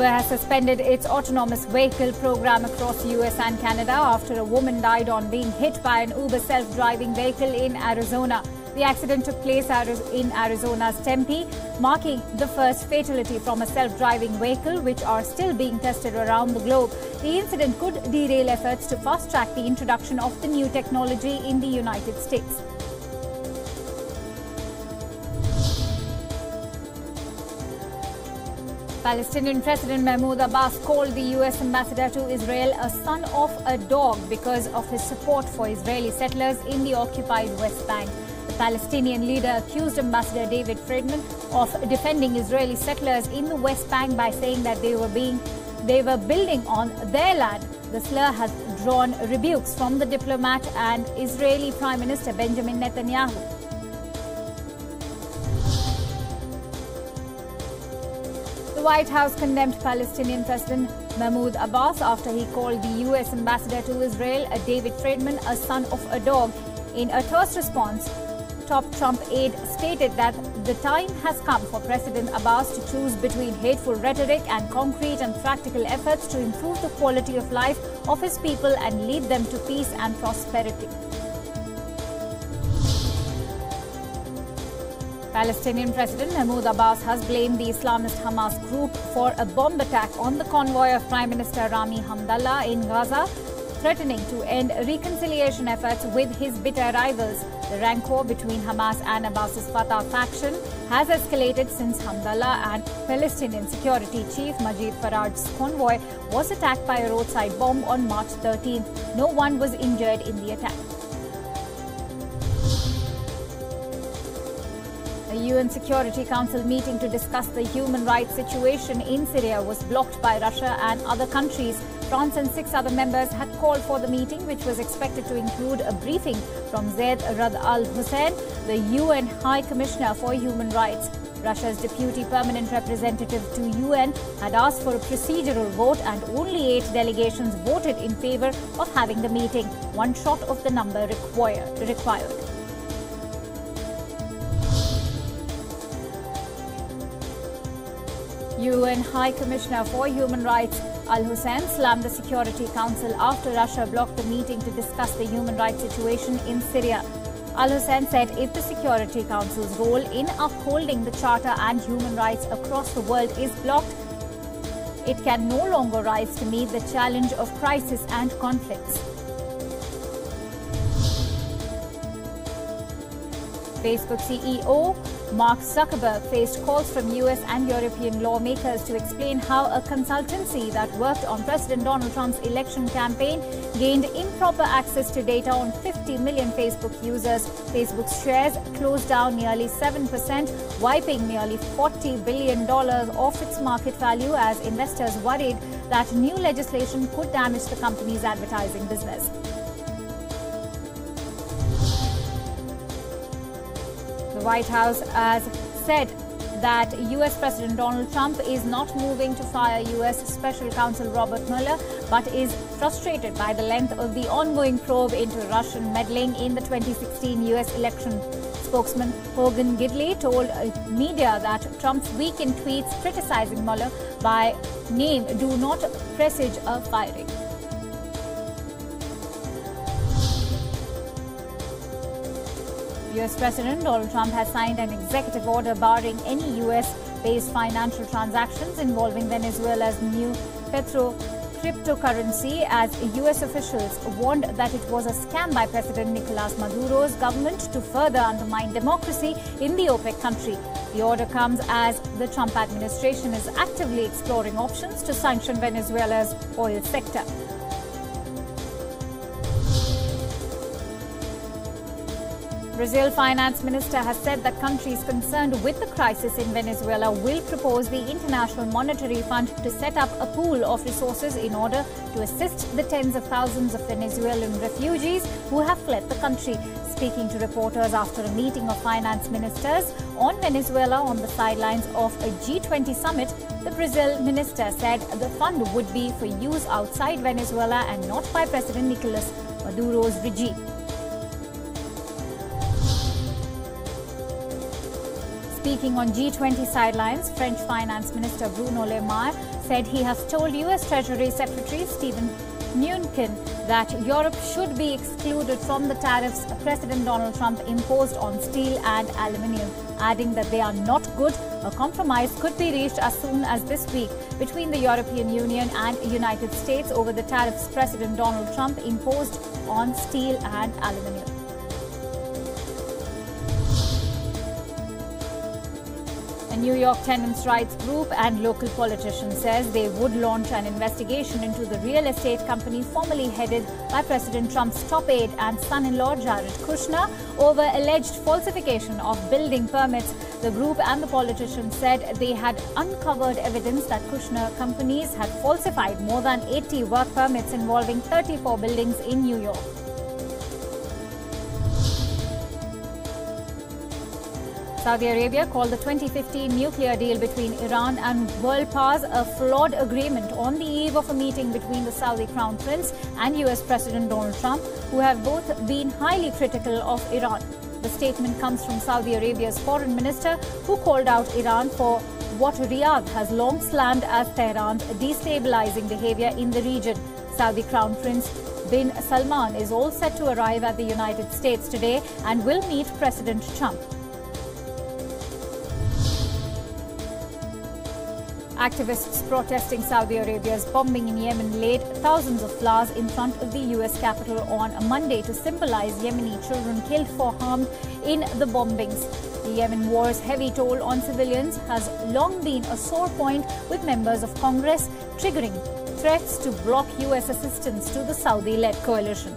Uber has suspended its autonomous vehicle program across US and Canada after a woman died on being hit by an Uber self-driving vehicle in Arizona. The accident took place in Arizona's Tempe, marking the first fatality from a self-driving vehicle, which are still being tested around the globe. The incident could derail efforts to fast-track the introduction of the new technology in the United States. Palestinian President Mahmoud Abbas called the US ambassador to Israel a son of a dog because of his support for Israeli settlers in the occupied West Bank. The Palestinian leader accused Ambassador David Friedman of defending Israeli settlers in the West Bank by saying that they were building on their land. The slur has drawn rebukes from the diplomat and Israeli Prime Minister Benjamin Netanyahu. The White House condemned Palestinian President Mahmoud Abbas after he called the US ambassador to Israel, David Friedman, a son of a dog. In a terse response, top Trump aide stated that the time has come for President Abbas to choose between hateful rhetoric and concrete and practical efforts to improve the quality of life of his people and lead them to peace and prosperity. Palestinian President Mahmoud Abbas has blamed the Islamist Hamas group for a bomb attack on the convoy of Prime Minister Rami Hamdallah in Gaza, threatening to end reconciliation efforts with his bitter rivals. The rancor between Hamas and Abbas's Fatah faction has escalated since Hamdallah and Palestinian Security Chief Majid Faraj's convoy was attacked by a roadside bomb on March 13th. No one was injured in the attack. A UN Security Council meeting to discuss the human rights situation in Syria was blocked by Russia and other countries. France and 6 other members had called for the meeting, which was expected to include a briefing from Zaid Rad Al Hussein, the UN High Commissioner for Human Rights. Russia's deputy permanent representative to UN had asked for a procedural vote, and only 8 delegations voted in favor of having the meeting, one short of the number required. UN High Commissioner for Human Rights Al-Hussein slammed the Security Council after Russia blocked the meeting to discuss the human rights situation in Syria. Al-Hussein said if the Security Council's role in upholding the Charter and human rights across the world is blocked, it can no longer rise to meet the challenge of crisis and conflicts. Facebook CEO Mark Zuckerberg faced calls from US and European lawmakers to explain how a consultancy that worked on President Donald Trump's election campaign gained improper access to data on 50 million Facebook users. Facebook's shares closed down nearly 7%, wiping nearly $40 billion off its market value as investors worried that new legislation could damage the company's advertising business. The White House has said that US President Donald Trump is not moving to fire US Special Counsel Robert Mueller, but is frustrated by the length of the ongoing probe into Russian meddling in the 2016 US election. Spokesman Hogan Gidley told media that Trump's weekend tweets criticizing Mueller by name do not presage a firing. US President Donald Trump has signed an executive order barring any US-based financial transactions involving Venezuela's new cryptocurrency, as US officials warned that it was a scam by President Nicolas Maduro's government to further undermine democracy in the OPEC country. The order comes as the Trump administration is actively exploring options to sanction Venezuela's oil sector. Brazil Finance Minister has said that countries concerned with the crisis in Venezuela will propose the International Monetary Fund to set up a pool of resources in order to assist the tens of thousands of Venezuelan refugees who have fled the country. Speaking to reporters after a meeting of finance ministers on Venezuela on the sidelines of a G20 summit, the Brazil minister said the fund would be for use outside Venezuela and not by President Nicolas Maduro's regime. Speaking on G20 sidelines, French Finance Minister Bruno Le Maire said he has told U.S. Treasury Secretary Stephen Mnuchin that Europe should be excluded from the tariffs President Donald Trump imposed on steel and aluminium, adding that they are not good. A compromise could be reached as soon as this week between the European Union and United States over the tariffs President Donald Trump imposed on steel and aluminium. A New York tenants' rights group and local politician says they would launch an investigation into the real estate company formerly headed by President Trump's top aide and son-in-law Jared Kushner over alleged falsification of building permits. The group and the politician said they had uncovered evidence that Kushner companies had falsified more than 80 work permits involving 34 buildings in New York. Saudi Arabia called the 2015 nuclear deal between Iran and world powers a flawed agreement on the eve of a meeting between the Saudi Crown Prince and US President Donald Trump, who have both been highly critical of Iran. The statement comes from Saudi Arabia's foreign minister, who called out Iran for what Riyadh has long slammed as Tehran's destabilizing behavior in the region. Saudi Crown Prince bin Salman is all set to arrive at the United States today and will meet President Trump. Activists protesting Saudi Arabia's bombing in Yemen laid thousands of flowers in front of the U.S. Capitol on a Monday to symbolize Yemeni children killed or harmed in the bombings. The Yemen war's heavy toll on civilians has long been a sore point, with members of Congress triggering threats to block U.S. assistance to the Saudi-led coalition.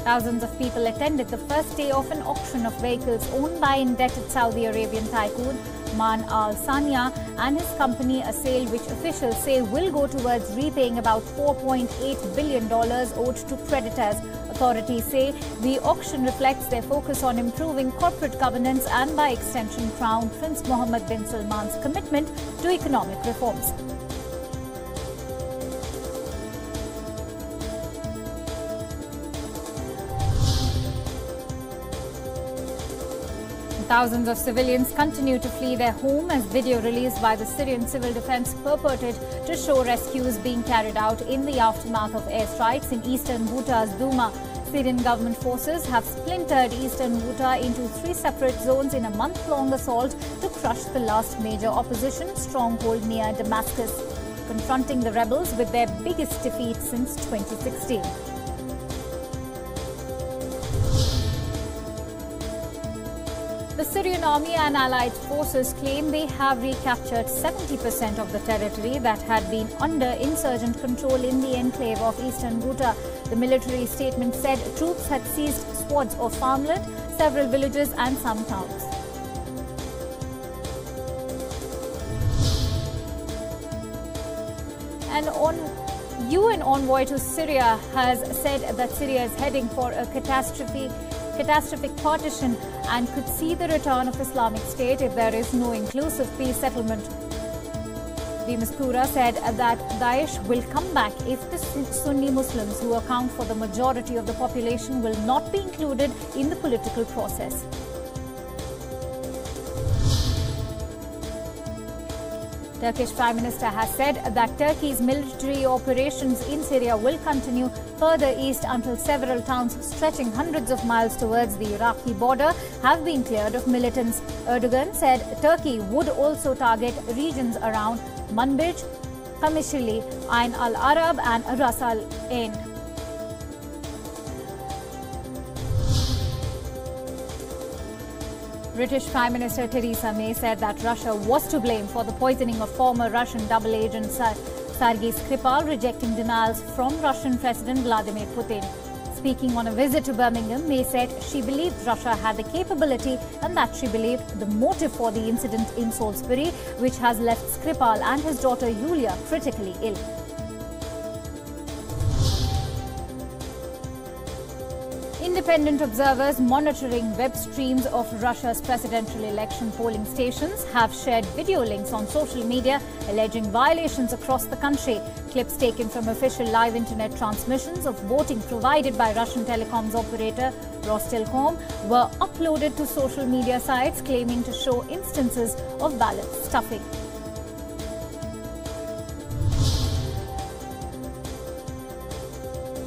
Thousands of people attended the first day of an auction of vehicles owned by indebted Saudi Arabian tycoon Man Al Sania and his company, a sale which officials say will go towards repaying about $4.8 billion owed to creditors. Authorities say the auction reflects their focus on improving corporate governance and, by extension, Crown Prince Mohammed bin Salman's commitment to economic reforms. Thousands of civilians continue to flee their home as video released by the Syrian Civil Defense purported to show rescues being carried out in the aftermath of airstrikes in eastern Ghouta's Douma. Syrian government forces have splintered eastern Ghouta into 3 separate zones in a month-long assault to crush the last major opposition stronghold near Damascus, confronting the rebels with their biggest defeat since 2016. The Syrian army and allied forces claim they have recaptured 70% of the territory that had been under insurgent control in the enclave of eastern Ghouta. The military statement said troops had seized swaths of farmland, several villages and some towns. An UN envoy to Syria has said that Syria is heading for a catastrophic partition and could see the return of Islamic State if there is no inclusive peace settlement. The Mispura said that Daesh will come back if the Sunni Muslims, who account for the majority of the population, will not be included in the political process. Turkish Prime Minister has said that Turkey's military operations in Syria will continue further east until several towns stretching hundreds of miles towards the Iraqi border have been cleared of militants. Erdogan said Turkey would also target regions around Manbij, Qamishli, Ain al-Arab and Ras al-Ain. British Prime Minister Theresa May said that Russia was to blame for the poisoning of former Russian double agent Sergei Skripal, rejecting denials from Russian President Vladimir Putin. Speaking on a visit to Birmingham, May said she believed Russia had the capability and that she believed the motive for the incident in Salisbury, which has left Skripal and his daughter Yulia critically ill. Independent observers monitoring web streams of Russia's presidential election polling stations have shared video links on social media alleging violations across the country. Clips taken from official live internet transmissions of voting provided by Russian telecoms operator Rostelcom were uploaded to social media sites claiming to show instances of ballot stuffing.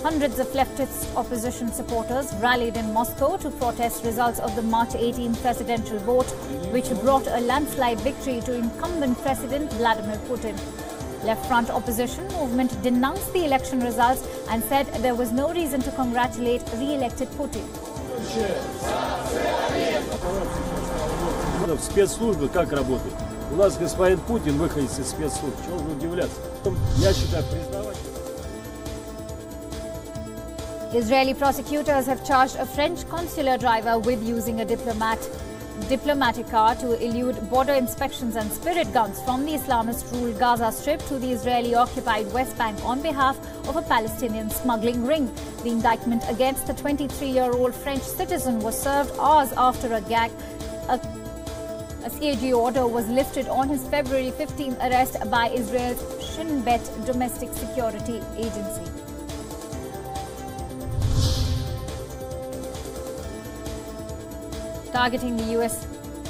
Hundreds of leftist opposition supporters rallied in Moscow to protest results of the March 18 presidential vote, which brought a landslide victory to incumbent President Vladimir Putin. Left-front opposition movement denounced the election results and said there was no reason to congratulate re-elected Putin. Спецслужбы как работают? У нас господин Путин выходит из спецслужб. Чего же удивляться? Я считаю, признавать. Israeli prosecutors have charged a French consular driver with using a diplomatic car to elude border inspections and spirit guns from the Islamist-ruled Gaza Strip to the Israeli-occupied West Bank on behalf of a Palestinian smuggling ring. The indictment against the 23-year-old French citizen was served hours after a CAG order was lifted on his February 15th arrest by Israel's Shin Bet domestic security agency. Targeting the U.S.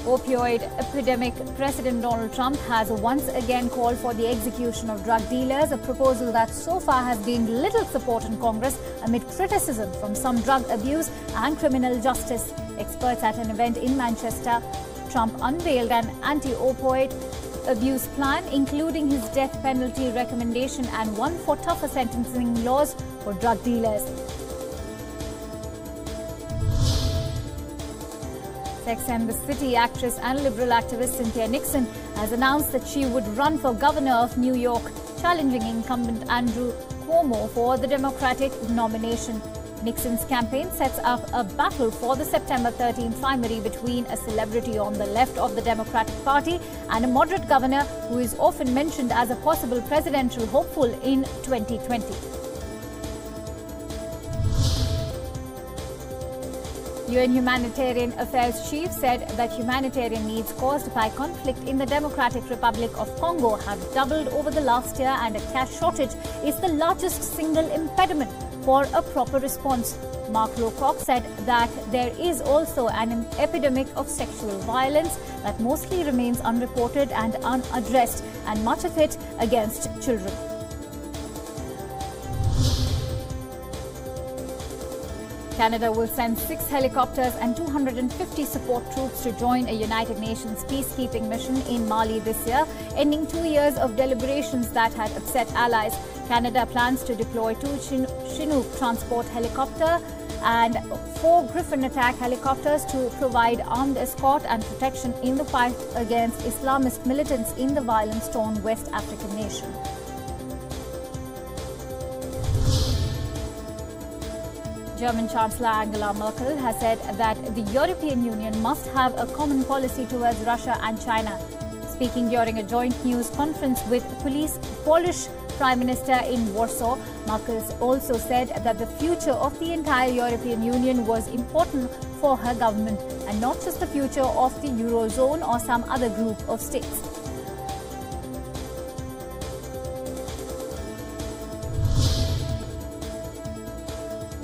opioid epidemic, President Donald Trump has once again called for the execution of drug dealers, a proposal that so far has gained little support in Congress amid criticism from some drug abuse and criminal justice experts at an event in Manchester. Trump unveiled an anti-opioid abuse plan, including his death penalty recommendation and one for tougher sentencing laws for drug dealers. Sex and the City actress and liberal activist Cynthia Nixon has announced that she would run for governor of New York, challenging incumbent Andrew Cuomo for the Democratic nomination. Nixon's campaign sets up a battle for the September 13 primary between a celebrity on the left of the Democratic Party and a moderate governor who is often mentioned as a possible presidential hopeful in 2020. UN Humanitarian Affairs Chief said that humanitarian needs caused by conflict in the Democratic Republic of Congo have doubled over the last year, and a cash shortage is the largest single impediment for a proper response. Mark Lowcock said that there is also an epidemic of sexual violence that mostly remains unreported and unaddressed, and much of it against children. Canada will send 6 helicopters and 250 support troops to join a United Nations peacekeeping mission in Mali this year, ending 2 years of deliberations that had upset allies. Canada plans to deploy 2 Chinook transport helicopters and 4 Griffin attack helicopters to provide armed escort and protection in the fight against Islamist militants in the violence-torn West African nation. German Chancellor Angela Merkel has said that the European Union must have a common policy towards Russia and China. Speaking during a joint news conference with Polish Prime Minister in Warsaw, Merkel also said that the future of the entire European Union was important for her government and not just the future of the Eurozone or some other group of states.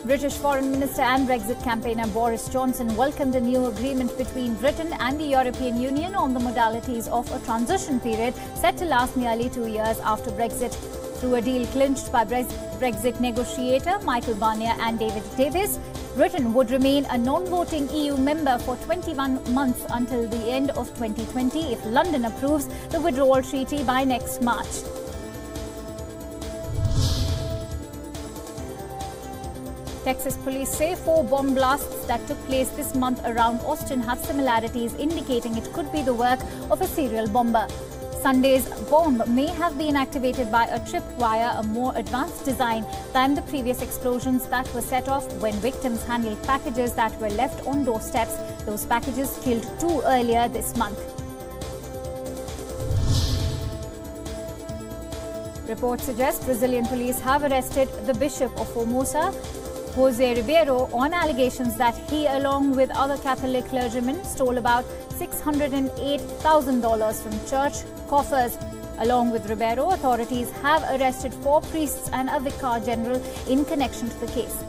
British Foreign Minister and Brexit campaigner Boris Johnson welcomed a new agreement between Britain and the European Union on the modalities of a transition period set to last nearly 2 years after Brexit. Through a deal clinched by Brexit negotiator Michael Barnier and David Davis, Britain would remain a non-voting EU member for 21 months until the end of 2020 if London approves the withdrawal treaty by next March. Texas police say 4 bomb blasts that took place this month around Austin have similarities, indicating it could be the work of a serial bomber. Sunday's bomb may have been activated by a tripwire, a more advanced design than the previous explosions that were set off when victims handled packages that were left on doorsteps. Those packages killed 2 earlier this month. Reports suggest Brazilian police have arrested the Bishop of Formosa, Jose Ribeiro on allegations that he, along with other Catholic clergymen, stole about $608,000 from church coffers. Along with Ribeiro, authorities have arrested 4 priests and a vicar general in connection to the case.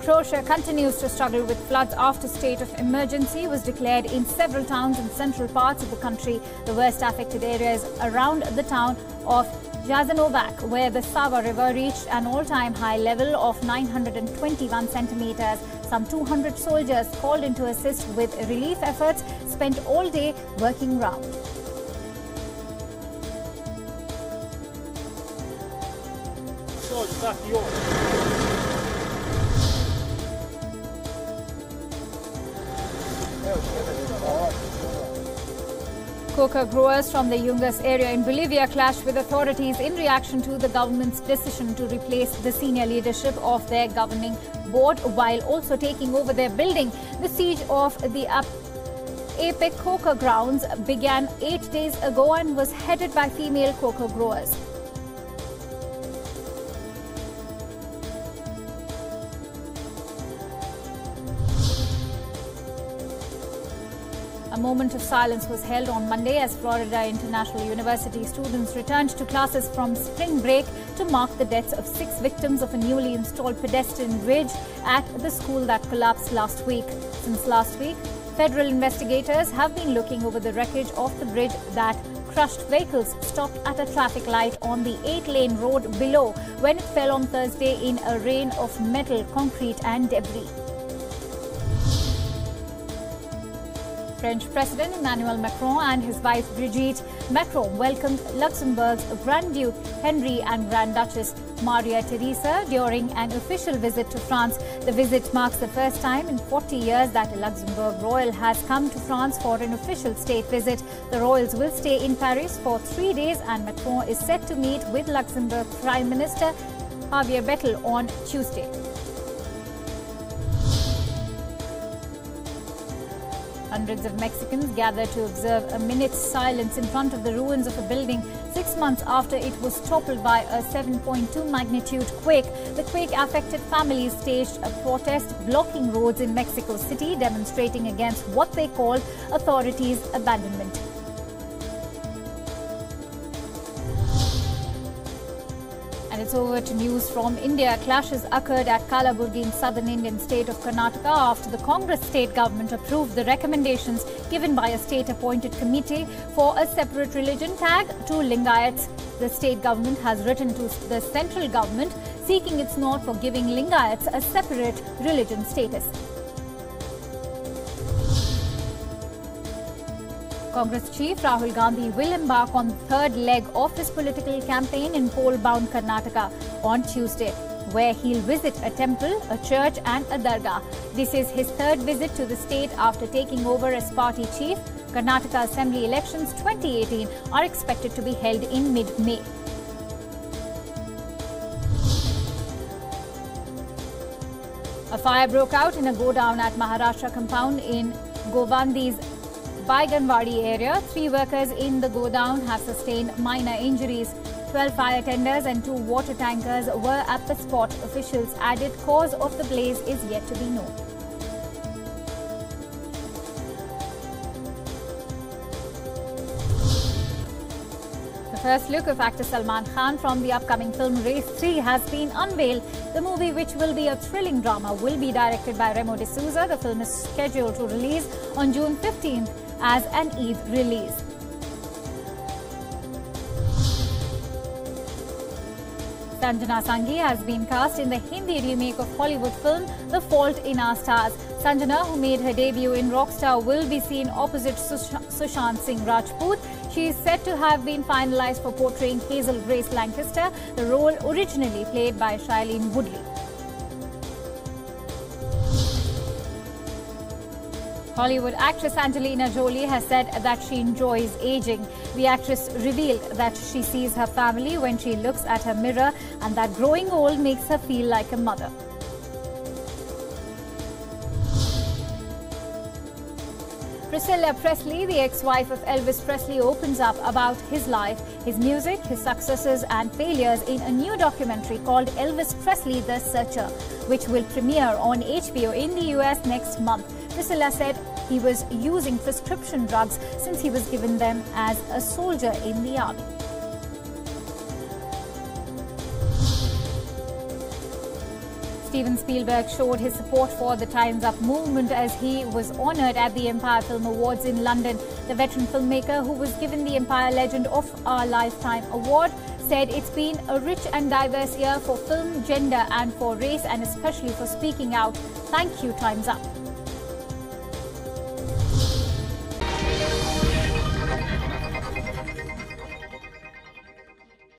Croatia continues to struggle with floods after state of emergency was declared in several towns in central parts of the country. The worst affected areas around the town of Jasenovac, where the Sava River reached an all-time high level of 921 centimeters. Some 200 soldiers called in to assist with relief efforts spent all day working round. Coca growers from the Yungas area in Bolivia clashed with authorities in reaction to the government's decision to replace the senior leadership of their governing board while also taking over their building. The siege of the APEC coca grounds began 8 days ago and was headed by female coca growers. A moment of silence was held on Monday as Florida International University students returned to classes from spring break to mark the deaths of 6 victims of a newly installed pedestrian bridge at the school that collapsed last week. Since last week, federal investigators have been looking over the wreckage of the bridge that crushed vehicles stopped at a traffic light on the 8-lane road below when it fell on Thursday in a rain of metal, concrete and debris. French President Emmanuel Macron and his wife Brigitte Macron welcomed Luxembourg's Grand Duke Henry and Grand Duchess Maria Theresa during an official visit to France. The visit marks the first time in 40 years that a Luxembourg royal has come to France for an official state visit. The royals will stay in Paris for 3 days and Macron is set to meet with Luxembourg Prime Minister Javier Bettel on Tuesday. Hundreds of Mexicans gathered to observe a minute's silence in front of the ruins of a building 6 months after it was toppled by a 7.2 magnitude quake. The quake-affected families staged a protest blocking roads in Mexico City, demonstrating against what they call authorities' abandonment. And it's over to news from India. Clashes occurred at Kalaburgi in southern Indian state of Karnataka after the Congress state government approved the recommendations given by a state-appointed committee for a separate religion tag to Lingayats. The state government has written to the central government seeking its nod for giving Lingayats a separate religion status. Congress chief Rahul Gandhi will embark on the third leg of his political campaign in coal-bound Karnataka on Tuesday, where he'll visit a temple, a church and a dargah. This is his third visit to the state after taking over as party chief. Karnataka Assembly elections 2018 are expected to be held in mid-May. A fire broke out in a godown at Maharashtra compound in Govandi's Baiganwadi area. 3 workers in the godown have sustained minor injuries. 12 fire tenders and 2 water tankers were at the spot. Officials added cause of the blaze is yet to be known. The first look of actor Salman Khan from the upcoming film Race 3 has been unveiled. The movie, which will be a thrilling drama, will be directed by Remo D'Souza. The film is scheduled to release on June 15th as an Eid release. Sanjana Sanghi has been cast in the Hindi remake of Hollywood film The Fault in Our Stars. Sanjana, who made her debut in Rockstar, will be seen opposite Sushant Singh Rajput. She is said to have been finalized for portraying Hazel Grace Lancaster, the role originally played by Shailene Woodley. Hollywood actress Angelina Jolie has said that she enjoys aging. The actress revealed that she sees her family when she looks at her mirror and that growing old makes her feel like a mother. Priscilla Presley, the ex-wife of Elvis Presley, opens up about his life, his music, his successes and failures in a new documentary called Elvis Presley: The Searcher, which will premiere on HBO in the US next month. Priscilla said he was using prescription drugs since he was given them as a soldier in the army. Steven Spielberg showed his support for the Time's Up movement as he was honoured at the Empire Film Awards in London. The veteran filmmaker, who was given the Empire Legend of Our Lifetime award, said it's been a rich and diverse year for film, gender and for race, and especially for speaking out. Thank you, Time's Up.